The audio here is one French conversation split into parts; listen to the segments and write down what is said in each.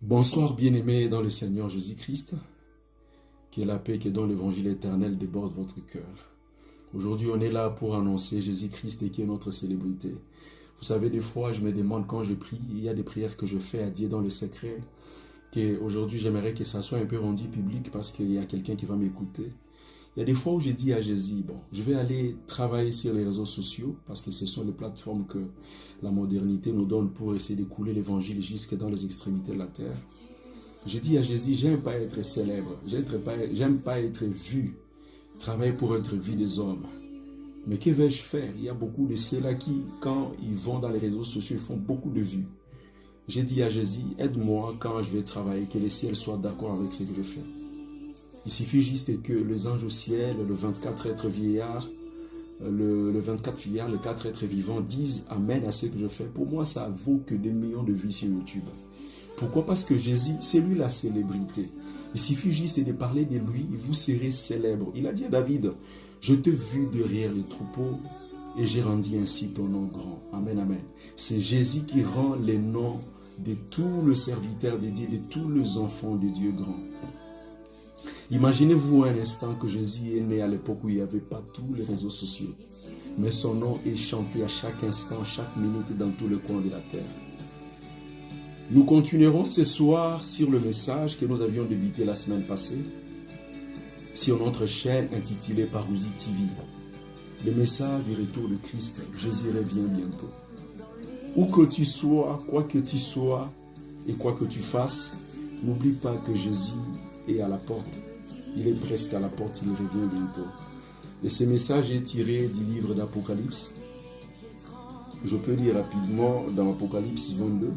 Bonsoir bien-aimés dans le Seigneur Jésus-Christ, que la paix qui est dans l'évangile éternel déborde votre cœur. Aujourd'hui, on est là pour annoncer Jésus-Christ et qui est notre célébrité. Vous savez, des fois, je me demande quand je prie, il y a des prières que je fais à Dieu dans le secret, qu'aujourd'hui, j'aimerais que ça soit un peu rendu public parce qu'il y a quelqu'un qui va m'écouter. Il y a des fois où je dis à Jésus, bon, je vais aller travailler sur les réseaux sociaux parce que ce sont les plateformes que la modernité nous donne pour essayer d'écouler l'évangile jusque dans les extrémités de la terre. Je dis à Jésus, j'aime pas être célèbre, j'aime pas être vu, travailler pour être vu des hommes. Mais que vais-je faire? Il y a beaucoup de ceux-là qui, quand ils vont dans les réseaux sociaux, ils font beaucoup de vues. J'ai dit à Jésus, aide-moi quand je vais travailler, que le ciel soit d'accord avec ce que je fais. Il suffit juste que les anges au ciel, le 24 êtres vieillards, le 24 filières, les 4 êtres vivants disent Amen à ce que je fais. Pour moi, ça vaut que des millions de vues sur YouTube. Pourquoi? Parce que Jésus, c'est lui la célébrité. Il suffit juste de parler de lui, vous serez célèbre. Il a dit à David, je te vis derrière les troupeaux et j'ai rendu ainsi ton nom grand. Amen, amen. C'est Jésus qui rend les noms de tous les serviteurs de Dieu, de tous les enfants de Dieu grand. Imaginez-vous un instant que Jésus est né à l'époque où il n'y avait pas tous les réseaux sociaux. Mais son nom est chanté à chaque instant, chaque minute dans tous les coins de la terre. Nous continuerons ce soir sur le message que nous avions débuté la semaine passée, sur notre chaîne intitulée Parousie TV. Le message du retour de Christ, Jésus revient bientôt. Où que tu sois, quoi que tu sois et quoi que tu fasses, n'oublie pas que Jésus est à la porte. Il est presque à la porte, il revient bientôt. Et ce message est tiré du livre d'Apocalypse. Je peux lire rapidement dans Apocalypse 22,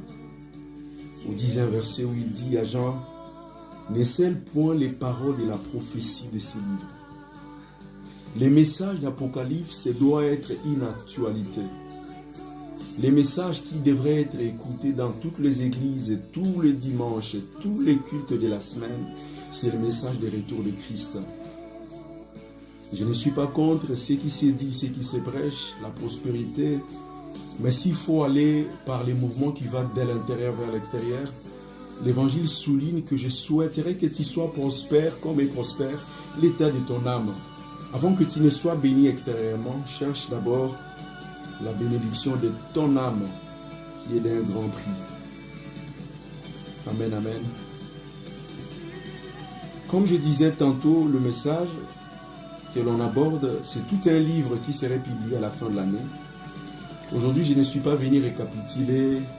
au 10e verset où il dit à Jean, ne scelle point les paroles de la prophétie de ce livre. Les messages d'Apocalypse doivent être une actualité. Les messages qui devraient être écoutés dans toutes les églises, tous les dimanches, tous les cultes de la semaine, c'est le message du retour de Christ. Je ne suis pas contre ce qui se dit, ce qui se prêche, la prospérité, mais s'il faut aller par les mouvements qui vont de l'intérieur vers l'extérieur, l'évangile souligne que je souhaiterais que tu sois prospère comme est prospère l'état de ton âme. Avant que tu ne sois béni extérieurement, cherche d'abord la bénédiction de ton âme qui est d'un grand prix. Amen, amen. Comme je disais tantôt, le message que l'on aborde, c'est tout un livre qui serait publié à la fin de l'année. Aujourd'hui, je ne suis pas venu récapituler